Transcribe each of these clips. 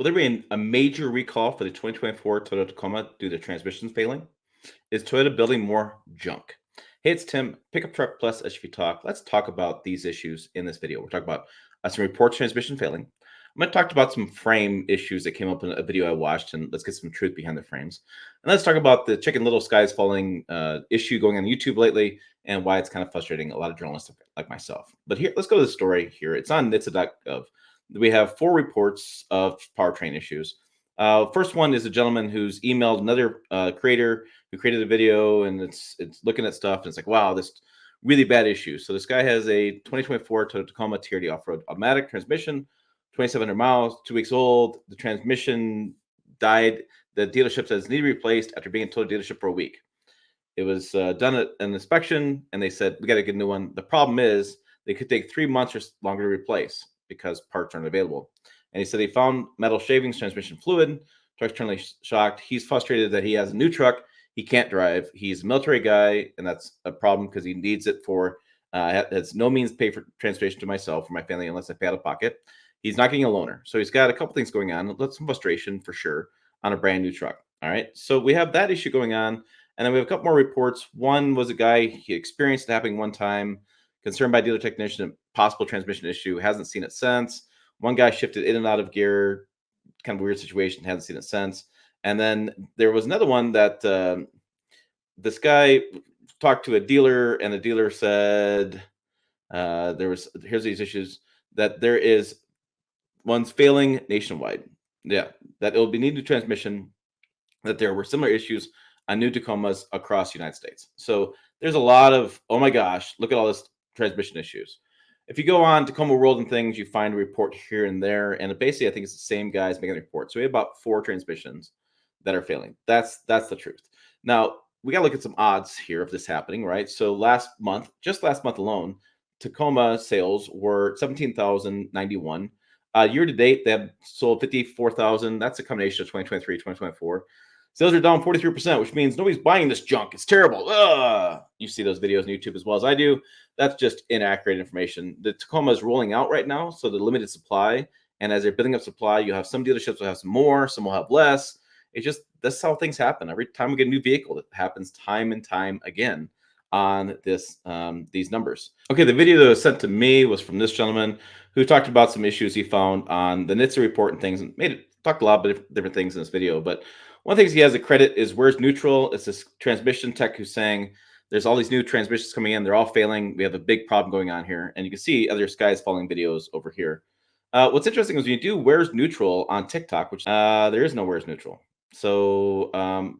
Will there be a major recall for the 2024 Toyota Tacoma due to transmissions failing? Is Toyota building more junk? Hey, it's Tim, Pickup Truck Plus SUV Talk. Let's talk about these issues in this video. We're talking about some report transmission failing. I'm going to talk about some frame issues that came up in a video I watched, and let's get some truth behind the frames. And let's talk about the Chicken Little Skies Falling issue going on YouTube lately and why it's kind of frustrating a lot of journalists like myself. But here, let's go to the story here. It's on nitsa.gov. We have 4 reports of powertrain issues. First one is a gentleman who's emailed another creator who created a video, and it's looking at stuff, and it's like, wow, this really bad issue. So this guy has a 2024 Toyota Tacoma TRD off-road automatic transmission, 2,700 miles, 2 weeks old. The transmission died. The dealership says need to be replaced after being told dealership for a week. It was done at an inspection, and they said we got to get a new one. The problem is they could take 3 months or longer to replace because parts aren't available. And he said he found metal shavings, transmission fluid. Truck's internally shocked. He's frustrated that he has a new truck he can't drive. He's a military guy, and that's a problem because he needs it for has no means to pay for transportation to myself or my family unless I pay out of pocket. He's not getting a loaner, so he's got a couple things going on. Some frustration for sure on a brand new truck. All right, so we have that issue going on, and then we have a couple more reports. One was a guy he experienced it happening one time, concerned by dealer technician, possible transmission issue, hasn't seen it since. One guy shifted in and out of gear, kind of a weird situation, hasn't seen it since. And then there was another one that this guy talked to a dealer, and the dealer said here's these issues, that there is one's failing nationwide. Yeah, that it will be needed transmission, that there were similar issues on new Tacomas across the United States. So there's a lot of, oh my gosh, look at all this transmission issues. If you go on Tacoma World and things, you find a report here and there, and basically I think it's the same guys making the report. So we have about 4 transmissions that are failing. That's the truth. Now we got to look at some odds here of this happening, right? So just last month alone, Tacoma sales were 17,091. Year to date, they have sold 54,000. That's a combination of 2023, 2024. Sales are down 43%, which means nobody's buying this junk. It's terrible. Ugh. You see those videos on YouTube as well as I do. That's just inaccurate information. The Tacoma is rolling out right now, so the limited supply. And as they're building up supply, you have some dealerships will have some more, some will have less. It's just, that's how things happen. Every time we get a new vehicle, it happens time and time again on these numbers. Okay, the video that was sent to me was from this gentleman who talked about some issues he found on the NHTSA report and things, and talked a lot of different things in this video. But one of the things he has a credit is where's neutral. It's this transmission tech who's saying there's all these new transmissions coming in. They're all failing. We have a big problem going on here. And you can see other skies falling videos over here. What's interesting is when you do where's neutral on TikTok, which there is no where's neutral. So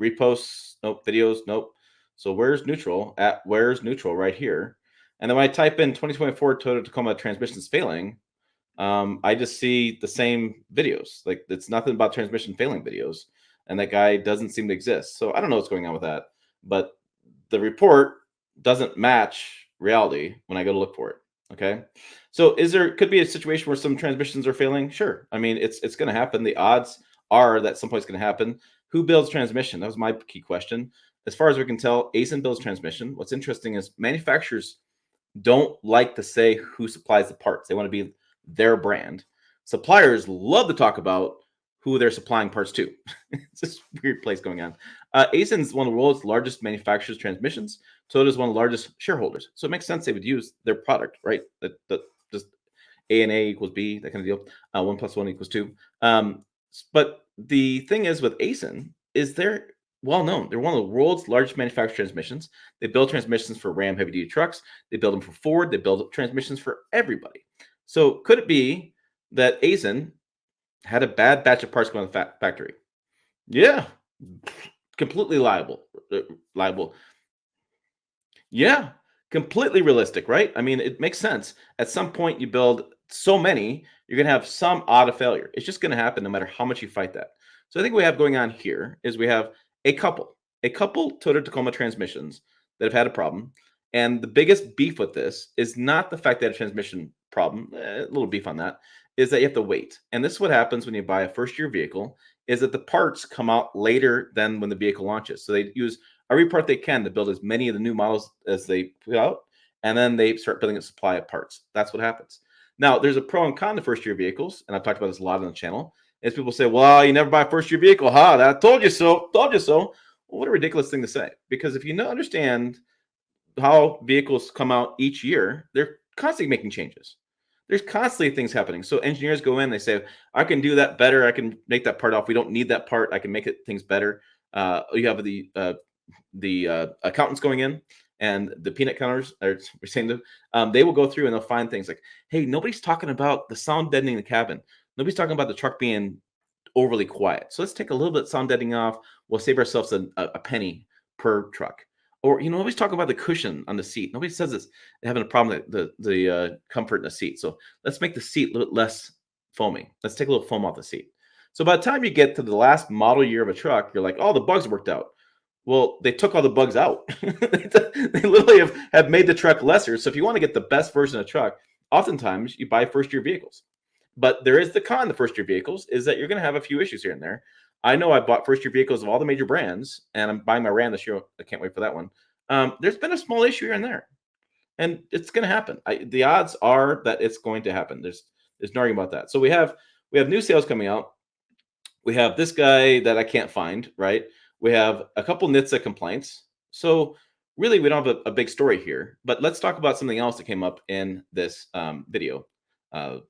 reposts, nope. Videos, nope. So where's neutral at where's neutral right here. And then when I type in 2024 Toyota Tacoma transmissions failing, I just see the same videos. Like it's nothing about transmission failing videos. And that guy doesn't seem to exist. So I don't know what's going on with that. But the report doesn't match reality when I go to look for it. Okay. So could be a situation where some transmissions are failing? Sure. I mean, it's going to happen. The odds are that someplace going to happen. Who builds transmission? That was my key question. As far as we can tell, ASIN builds transmission. What's interesting is manufacturers don't like to say who supplies the parts. They want to be their brand. Suppliers love to talk about who they're supplying parts to. It's this weird place going on. ASIN is one of the world's largest manufacturers of transmissions. Toyota is one of the largest shareholders. So it makes sense they would use their product, right? That just A and A equals B, that kind of deal. 1 + 1 = 2. But the thing is with ASIN is they're well known. They're one of the world's largest manufacturers of transmissions. They build transmissions for Ram heavy duty trucks. They build them for Ford. They build transmissions for everybody. So could it be that ASIN had a bad batch of parts come out of the factory? Yeah, completely liable. Yeah, completely realistic, right? I mean, it makes sense. At some point, you build so many, you're going to have some odd of failure. It's just going to happen no matter how much you fight that. So I think what we have going on here is we have a couple Toyota Tacoma transmissions that have had a problem. And the biggest beef with this is not the fact that a transmission problem, a little beef on that, is that you have to wait. And this is what happens when you buy a first-year vehicle, is that the parts come out later than when the vehicle launches. So they use every part they can to build as many of the new models as they put out, and then they start building a supply of parts. That's what happens. Now, there's a pro and con to first-year vehicles, and I've talked about this a lot on the channel. As people say, well, you never buy a first year vehicle, huh? That told you so. Told you so. Well, what a ridiculous thing to say. Because if you understand how vehicles come out each year, they're constantly making changes. There's constantly things happening. So engineers go in, they say, I can do that better. I can make that part off. We don't need that part. I can make things better. You have the accountants going in, and the peanut counters are saying that they will go through and they'll find things like, hey, nobody's talking about the sound deadening the cabin. Nobody's talking about the truck being overly quiet. So let's take a little bit of sound deadening off. We'll save ourselves a penny per truck. Or nobody's talking about the cushion on the seat. Nobody says it's having a problem with the comfort in the seat. So let's make the seat a little bit less foamy. Let's take a little foam off the seat. So by the time you get to the last model year of a truck, you're like, oh, the bugs worked out. Well, they took all the bugs out. They literally have made the truck lesser. So if you want to get the best version of the truck, oftentimes you buy first year vehicles. But there is the con to first year vehicles is that you're going to have a few issues here and there. I know I bought first year vehicles of all the major brands, and I'm buying my Ram this year. I can't wait for that one. There's been a small issue here and there, and it's going to happen. The odds are that it's going to happen. There's no argument about that. So we have new sales coming out. We have this guy that I can't find, right? We have a couple NHTSA complaints. So really, we don't have a big story here. But let's talk about something else that came up in this video. I'm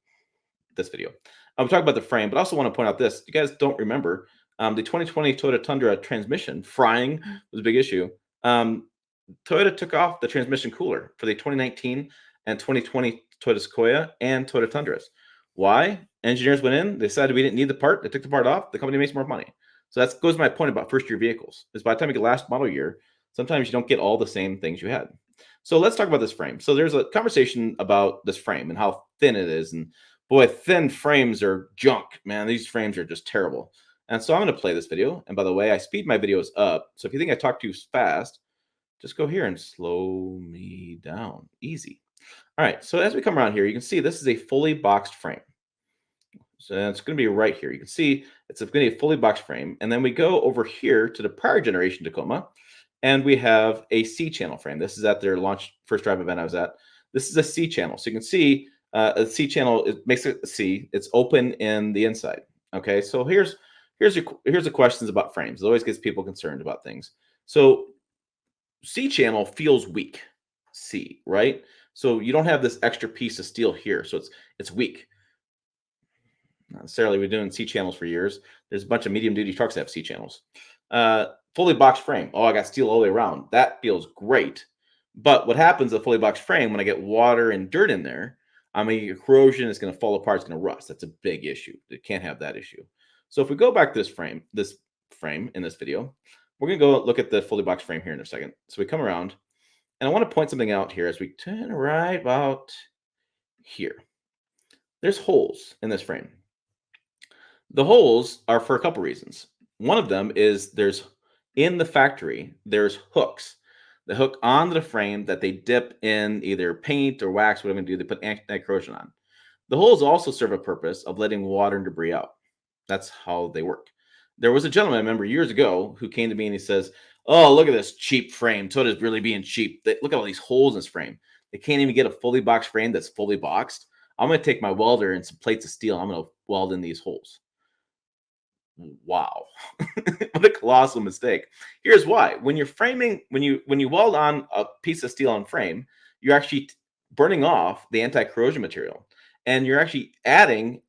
talking about the frame, but I also want to point out this. You guys don't remember the 2020 Toyota Tundra transmission frying was a big issue. Toyota took off the transmission cooler for the 2019 and 2020 Toyota Sequoia and Toyota Tundras. Why? Engineers went in, they decided we didn't need the part, they took the part off, the company makes more money. So that goes to my point about first year vehicles, is by the time you get last model year, sometimes you don't get all the same things you had. So let's talk about this frame. So there's a conversation about this frame and how thin it is. And boy, thin frames are junk, man. These frames are just terrible. And so I'm going to play this video. And by the way, I speed my videos up. So if you think I talk too fast, just go here and slow me down. Easy. All right. So as we come around here, you can see this is a fully boxed frame. So it's going to be right here. You can see it's going to be a fully boxed frame. And then we go over here to the prior generation Tacoma, and we have a C-channel frame. This is at their launch first drive event I was at. This is a C-channel. So you can see a C-channel, it makes it a C. It's open in the inside. Okay, so here's the questions about frames. It always gets people concerned about things. So C-channel feels weak. C, right? So you don't have this extra piece of steel here. So it's weak. Not necessarily. We've been doing C channels for years. There's a bunch of medium duty trucks that have C channels. Fully boxed frame. Oh, I got steel all the way around. That feels great. But what happens with a fully boxed frame when I get water and dirt in there, I mean, corrosion is going to fall apart. It's going to rust. That's a big issue. It can't have that issue. So if we go back to this frame in this video, we're going to go look at the fully boxed frame here in a second. So we come around, and I want to point something out here as we turn right about here. There's holes in this frame. The holes are for a couple reasons. One of them is in the factory, there's hooks. The hook onto the frame that they dip in either paint or wax, whatever they do, they put anti-corrosion on. The holes also serve a purpose of letting water and debris out. That's how they work. There was a gentleman I remember years ago who came to me and he says, oh, look at this cheap frame. Toyota's really being cheap. Look at all these holes in this frame. They can't even get a fully boxed frame that's fully boxed. I'm going to take my welder and some plates of steel. I'm going to weld in these holes. Wow. What a colossal mistake. Here's why. When you're framing, when you weld on a piece of steel on frame, you're actually burning off the anti-corrosion material, and you're actually adding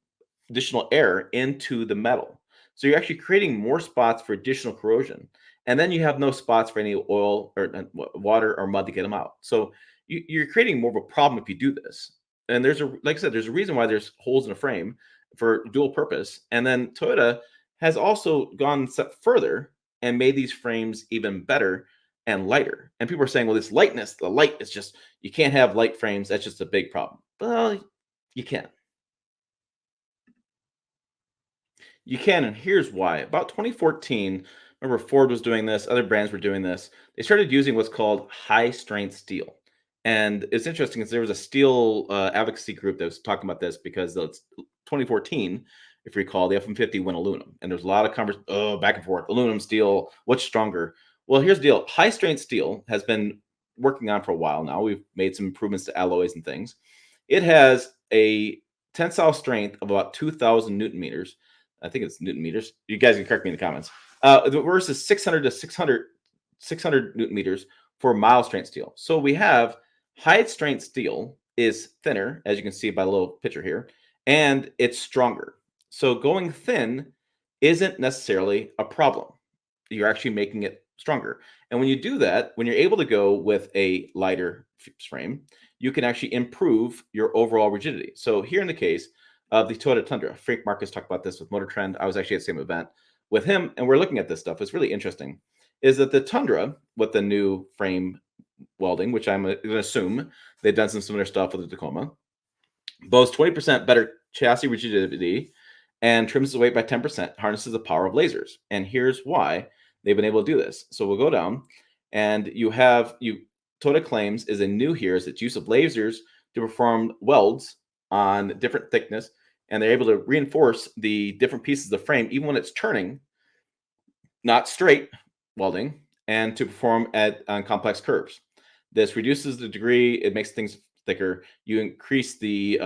additional air into the metal. So you're actually creating more spots for additional corrosion. And then you have no spots for any oil or water or mud to get them out. So you're creating more of a problem if you do this. And like I said, there's a reason why there's holes in a frame for dual purpose. And then Toyota has also gone a step further and made these frames even better and lighter. And people are saying, well, this lightness, the light is just, you can't have light frames. That's just a big problem. Well, you can. You can, and here's why. About 2014, remember Ford was doing this, other brands were doing this. They started using what's called high-strength steel. And it's interesting because there was a steel advocacy group that was talking about this because it's 2014, if you recall, the F-150 went aluminum. And there's a lot of conversation, back and forth, aluminum, steel, what's stronger? Well, here's the deal. High-strength steel has been working on for a while now. We've made some improvements to alloys and things. It has a tensile strength of about 2,000 Newton meters. I think it's Newton meters. You guys can correct me in the comments. Versus 600 to 600 Newton meters for mild strength steel. So we have high strength steel is thinner, as you can see by the little picture here, and it's stronger. So going thin isn't necessarily a problem. You're actually making it stronger. And when you do that, when you're able to go with a lighter frame, you can actually improve your overall rigidity. So here in the case of the Toyota Tundra, Frank Marcus talked about this with Motor Trend. I was actually at the same event with him, and we're looking at this stuff. It's really interesting. Is that the Tundra with the new frame welding, which I'm going to assume they've done some similar stuff with the Tacoma, boasts 20% better chassis rigidity and trims the weight by 10%, harnesses the power of lasers. And here's why they've been able to do this. So we'll go down, and Toyota claims is a new here is its use of lasers to perform welds on different thickness, and they're able to reinforce the different pieces of the frame even when it's turning, not straight welding, and to perform on complex curves. This reduces the degree, it makes things thicker. You increase the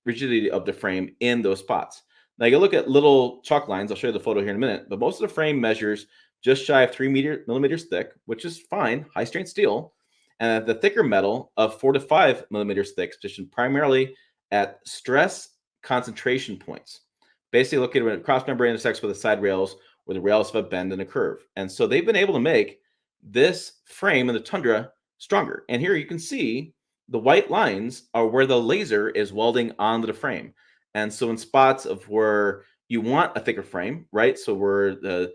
rigidity of the frame in those spots. Now you look at little chalk lines. I'll show you the photo here in a minute, but most of the frame measures just shy of 3 millimeters thick, which is fine, high strength steel. And the thicker metal of 4 to 5 millimeters thick, positioned primarily at stress concentration points. Basically located when a cross member intersects with the side rails where the rails have a bend and a curve. And so they've been able to make this frame in the Tundra stronger. And here you can see the white lines are where the laser is welding onto the frame. And so in spots of where you want a thicker frame, right? So where the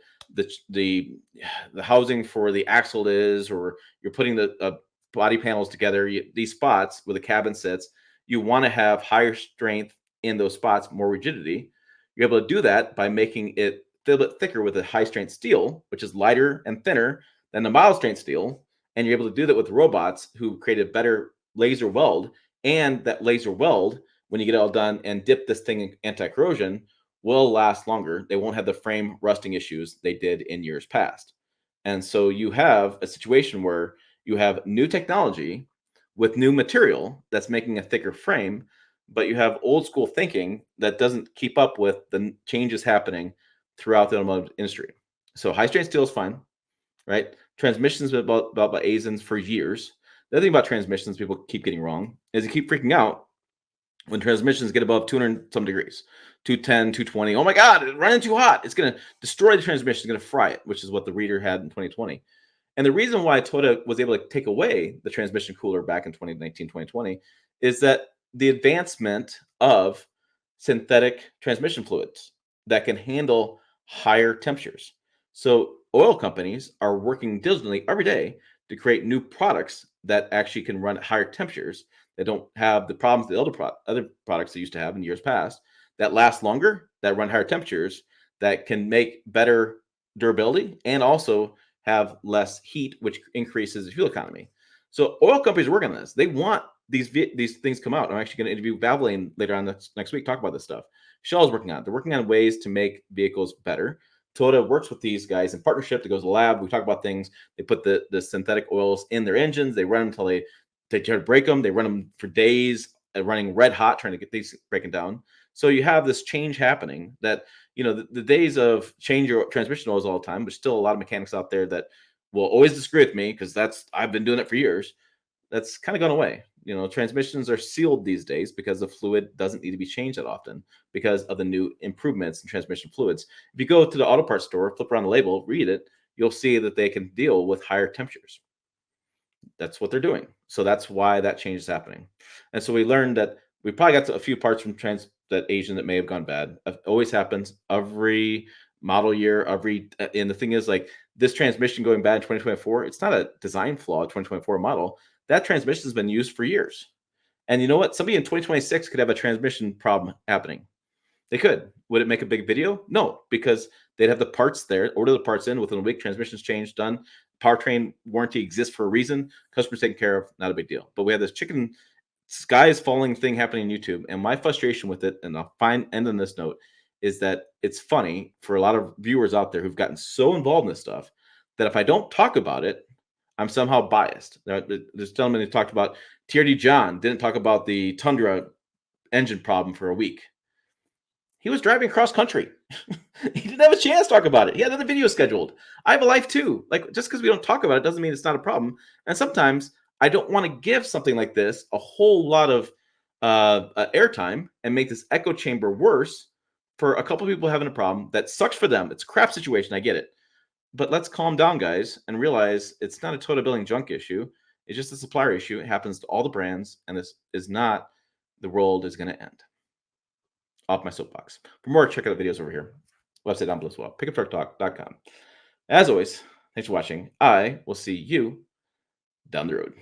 housing for the axle is, or you're putting the body panels together, these spots where the cabin sits, you want to have higher strength in those spots, more rigidity. You're able to do that by making it a little bit thicker with a high strength steel, which is lighter and thinner than the mild strength steel. And you're able to do that with robots who create a better laser weld. And that laser weld, when you get it all done and dip this thing in anti-corrosion, will last longer. They won't have the frame rusting issues they did in years past. And so you have a situation where you have new technology with new material that's making a thicker frame, but you have old school thinking that doesn't keep up with the changes happening throughout the automotive industry. So high strength steel is fine, right? Transmissions been about Azens for years. The other thing about transmissions people keep getting wrong is you keep freaking out when transmissions get above 200 some degrees, 210, 220. Oh my God, it's running too hot. It's going to destroy the transmission. It's going to fry it, which is what the reader had in 2020. And the reason why Toyota was able to take away the transmission cooler back in 2019, 2020 is that the advancement of synthetic transmission fluids that can handle higher temperatures. So oil companies are working diligently every day to create new products that actually can run at higher temperatures, that don't have the problems the other products they used to have in years past, that last longer, that run higher temperatures, that can make better durability and also have less heat, which increases the fuel economy. So oil companies are working on this. They want these things come out. I'm actually going to interview Valvoline later on next week, talk about this stuff. Shell's working on it. They're working on ways to make vehicles better. Toyota works with these guys in partnership. They go to the lab. We talk about things. They put the synthetic oils in their engines. They run them until they try to break them. They run them for days, running red hot, trying to get these breaking down. So you have this change happening that, the days of change your transmission oils all the time, but still a lot of mechanics out there that will always disagree with me because I've been doing it for years. That's kind of gone away. Transmissions are sealed these days because the fluid doesn't need to be changed that often because of the new improvements in transmission fluids. If you go to the auto parts store, flip around the label, read it, you'll see that they can deal with higher temperatures. That's what they're doing. So that's why that change is happening. And so we learned that we probably got a few parts from that Asian that may have gone bad. It always happens every model year, and the thing is, like, this transmission going bad in 2024, it's not a design flaw, 2024 model. That transmission has been used for years. And you know what? Somebody in 2026 could have a transmission problem happening. They could. Would it make a big video? No, because they'd have the parts there, order the parts in within a week, transmissions changed, done. Powertrain warranty exists for a reason. Customers taken care of, not a big deal. But we have this chicken sky is falling thing happening on YouTube. And my frustration with it, and I'll end on this note, is that it's funny for a lot of viewers out there who've gotten so involved in this stuff that if I don't talk about it, I'm somehow biased. This gentleman who talked about TRD John didn't talk about the Tundra engine problem for a week. He was driving cross country. He didn't have a chance to talk about it. He had another video scheduled. I have a life too. Like, just because we don't talk about it doesn't mean it's not a problem. And sometimes I don't want to give something like this a whole lot of airtime and make this echo chamber worse for a couple of people having a problem that sucks for them. It's a crap situation. I get it. But let's calm down, guys, and realize it's not a Toyota building junk issue. It's just a supplier issue. It happens to all the brands, and this is not the world is going to end. Off my soapbox. For more, check out the videos over here. Website down below as well. Pickuptrucktalk.com. As always, thanks for watching. I will see you down the road.